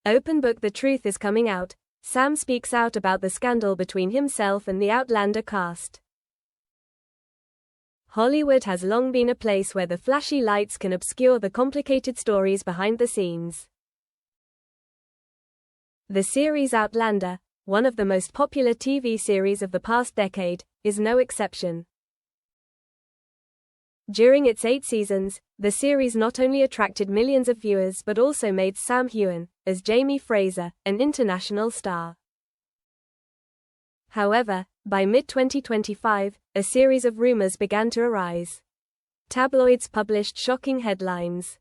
Open book. The truth is coming out. Sam speaks out about the scandal between himself and the Outlander cast. Hollywood has long been a place where the flashy lights can obscure the complicated stories behind the scenes. The series Outlander, one of the most popular TV series of the past decade, is no exception. During its 8 seasons, the series not only attracted millions of viewers but also made Sam Heughan, as Jamie Fraser, an international star. However, by mid-2025, a series of rumors began to arise. Tabloids published shocking headlines.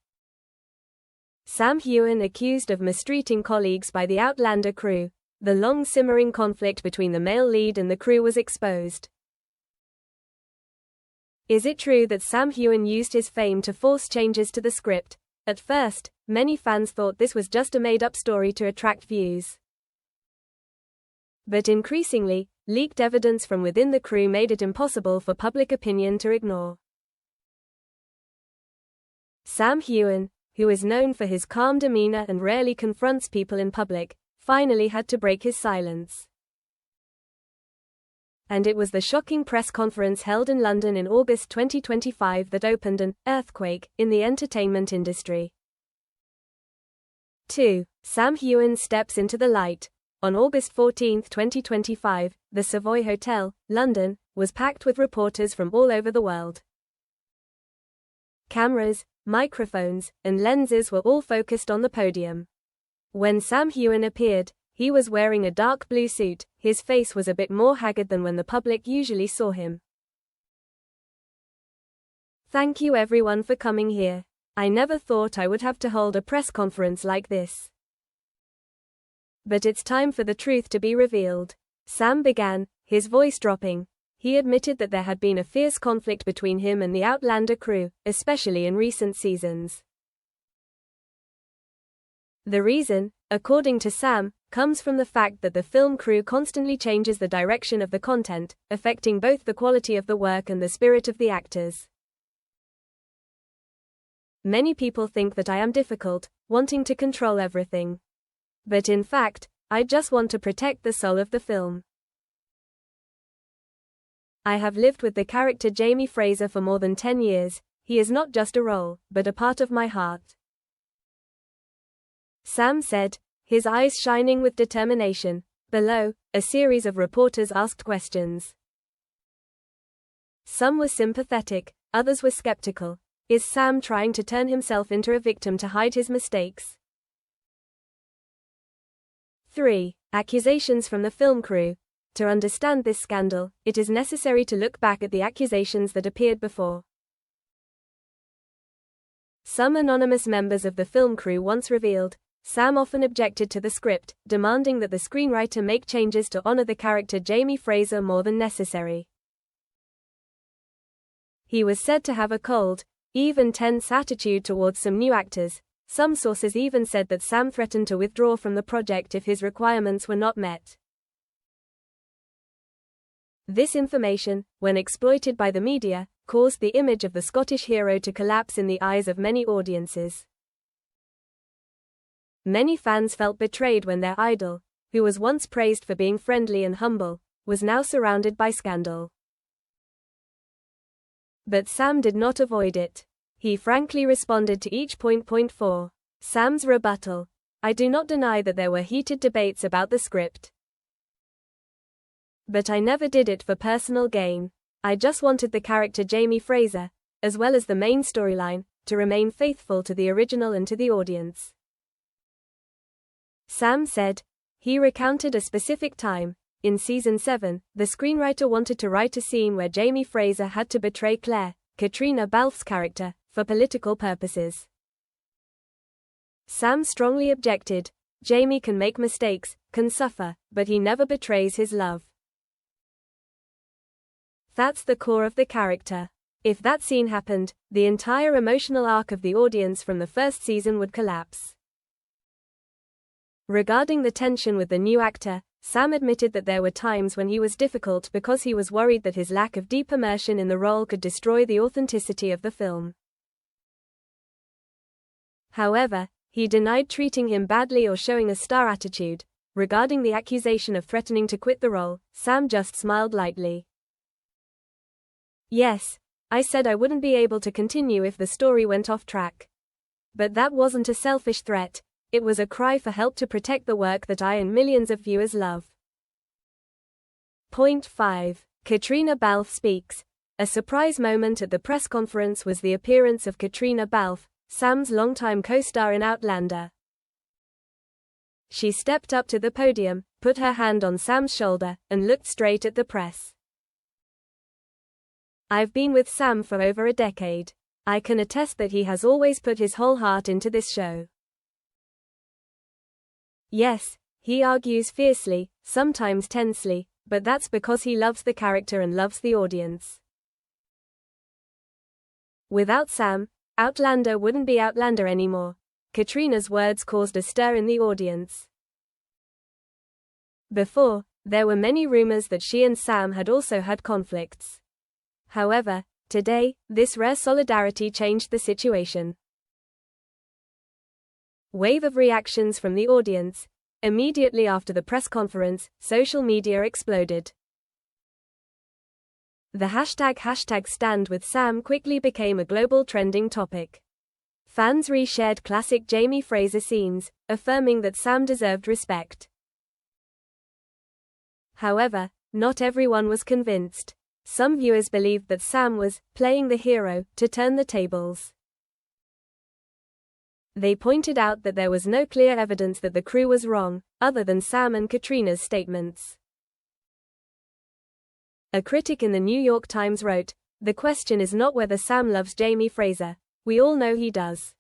Sam Heughan accused of mistreating colleagues by the Outlander crew. The long-simmering conflict between the male lead and the crew was exposed. Is it true that Sam Heughan used his fame to force changes to the script? At first, many fans thought this was just a made-up story to attract views. But increasingly, leaked evidence from within the crew made it impossible for public opinion to ignore. Sam Heughan, who is known for his calm demeanor and rarely confronts people in public, finally had to break his silence. And it was the shocking press conference held in London in August 2025 that opened an earthquake in the entertainment industry. 2. Sam Heughan steps into the light. On August 14, 2025, the Savoy Hotel, London, was packed with reporters from all over the world. Cameras, microphones, and lenses were all focused on the podium. When Sam Heughan appeared, he was wearing a dark blue suit. His face was a bit more haggard than when the public usually saw him. Thank you everyone for coming here. I never thought I would have to hold a press conference like this. But it's time for the truth to be revealed. Sam began, his voice dropping. He admitted that there had been a fierce conflict between him and the Outlander crew, especially in recent seasons. The reason, according to Sam, comes from the fact that the film crew constantly changes the direction of the content, affecting both the quality of the work and the spirit of the actors. Many people think that I am difficult, wanting to control everything. But in fact, I just want to protect the soul of the film. I have lived with the character Jamie Fraser for more than 10 years. He is not just a role, but a part of my heart. Sam said, his eyes shining with determination. Below, a series of reporters asked questions. Some were sympathetic, others were skeptical. Is Sam trying to turn himself into a victim to hide his mistakes? 3. Accusations from the film crew. To understand this scandal, it is necessary to look back at the accusations that appeared before. Some anonymous members of the film crew once revealed, Sam often objected to the script, demanding that the screenwriter make changes to honor the character Jamie Fraser more than necessary. He was said to have a cold, even tense attitude towards some new actors. Some sources even said that Sam threatened to withdraw from the project if his requirements were not met. This information, when exploited by the media, caused the image of the Scottish hero to collapse in the eyes of many audiences. Many fans felt betrayed when their idol, who was once praised for being friendly and humble, was now surrounded by scandal. But Sam did not avoid it. He frankly responded to each point. 4. Sam's rebuttal. I do not deny that there were heated debates about the script. But I never did it for personal gain. I just wanted the character Jamie Fraser, as well as the main storyline, to remain faithful to the original and to the audience. Sam said. He recounted a specific time. In season 7, the screenwriter wanted to write a scene where Jamie Fraser had to betray Claire, Katrina Balfe's character, for political purposes. Sam strongly objected. Jamie can make mistakes, can suffer, but he never betrays his love. That's the core of the character. If that scene happened, the entire emotional arc of the audience from the first season would collapse. Regarding the tension with the new actor, Sam admitted that there were times when he was difficult because he was worried that his lack of deep immersion in the role could destroy the authenticity of the film. However, He denied treating him badly or showing a star attitude. Regarding the accusation of threatening to quit the role, Sam just smiled lightly. Yes, I said I wouldn't be able to continue if the story went off track. But that wasn't a selfish threat, it was a cry for help to protect the work that I and millions of viewers love. Point 5. Katrina Balfe speaks. A surprise moment at the press conference was the appearance of Katrina Balfe, Sam's longtime co-star in Outlander. She stepped up to the podium, put her hand on Sam's shoulder, and looked straight at the press. I've been with Sam for over a decade. I can attest that he has always put his whole heart into this show. Yes, he argues fiercely, sometimes tensely, but that's because he loves the character and loves the audience. Without Sam, Outlander wouldn't be Outlander anymore. Katrina's words caused a stir in the audience. Before, there were many rumors that she and Sam had also had conflicts. However, today, this rare solidarity changed the situation. Wave of reactions from the audience. Immediately after the press conference, social media exploded. The hashtag #StandWithSam quickly became a global trending topic. Fans reshared classic Jamie Fraser scenes, affirming that Sam deserved respect. However, not everyone was convinced. Some viewers believed that Sam was playing the hero to turn the tables. They pointed out that there was no clear evidence that the crew was wrong, other than Sam and Katrina's statements. A critic in the New York Times wrote, "The question is not whether Sam loves Jamie Fraser. We all know he does.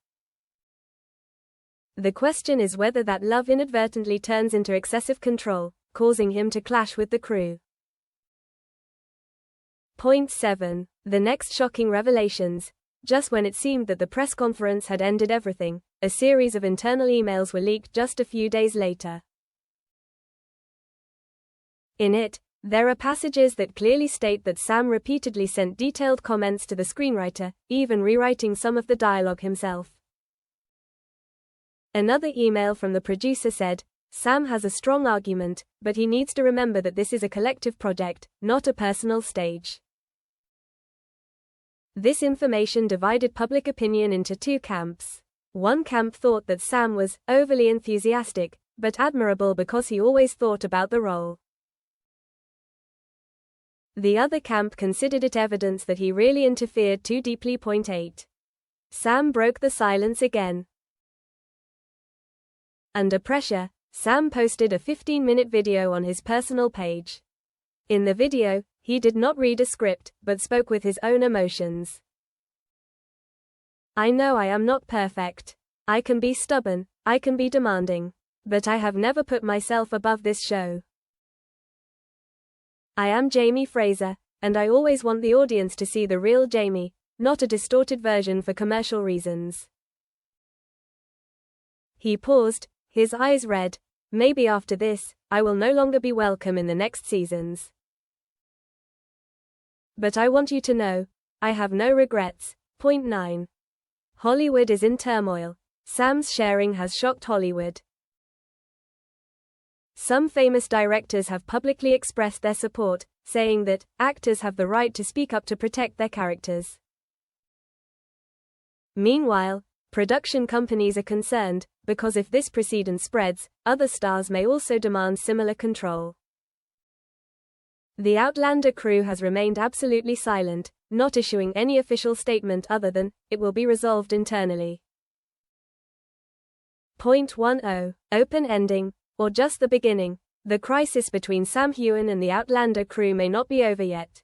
The question is whether that love inadvertently turns into excessive control, causing him to clash with the crew." Point 7. The next shocking revelations. Just when it seemed that the press conference had ended everything, a series of internal emails were leaked just a few days later. In it, there are passages that clearly state that Sam repeatedly sent detailed comments to the screenwriter, even rewriting some of the dialogue himself. Another email from the producer said, "Sam has a strong argument, but he needs to remember that this is a collective project, not a personal stage." This information divided public opinion into two camps. One camp thought that Sam was overly enthusiastic, but admirable because he always thought about the role. The other camp considered it evidence that he really interfered too deeply. Point 8. Sam broke the silence again. Under pressure, Sam posted a 15-minute video on his personal page. In the video, he did not read a script, but spoke with his own emotions. "I know I am not perfect. I can be stubborn, I can be demanding. But I have never put myself above this show. I am Jamie Fraser, and I always want the audience to see the real Jamie, not a distorted version for commercial reasons." He paused, his eyes red. "Maybe after this, I will no longer be welcome in the next seasons. But I want you to know, I have no regrets." Point 9. Hollywood is in turmoil. Sam's sharing has shocked Hollywood. Some famous directors have publicly expressed their support, saying that actors have the right to speak up to protect their characters. Meanwhile, production companies are concerned, because if this precedent spreads, other stars may also demand similar control. The Outlander crew has remained absolutely silent, not issuing any official statement other than, "It will be resolved internally." Point 10. Open ending, or just the beginning. The crisis between Sam Heughan and the Outlander crew may not be over yet.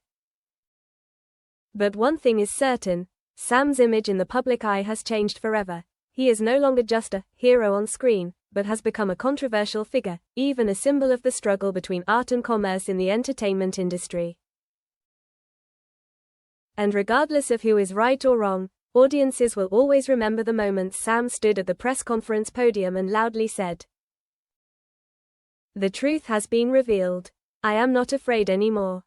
But one thing is certain, Sam's image in the public eye has changed forever. He is no longer just a hero on screen, but has become a controversial figure, even a symbol of the struggle between art and commerce in the entertainment industry. And regardless of who is right or wrong, audiences will always remember the moment Sam stood at the press conference podium and loudly said, "The truth has been revealed. I am not afraid anymore."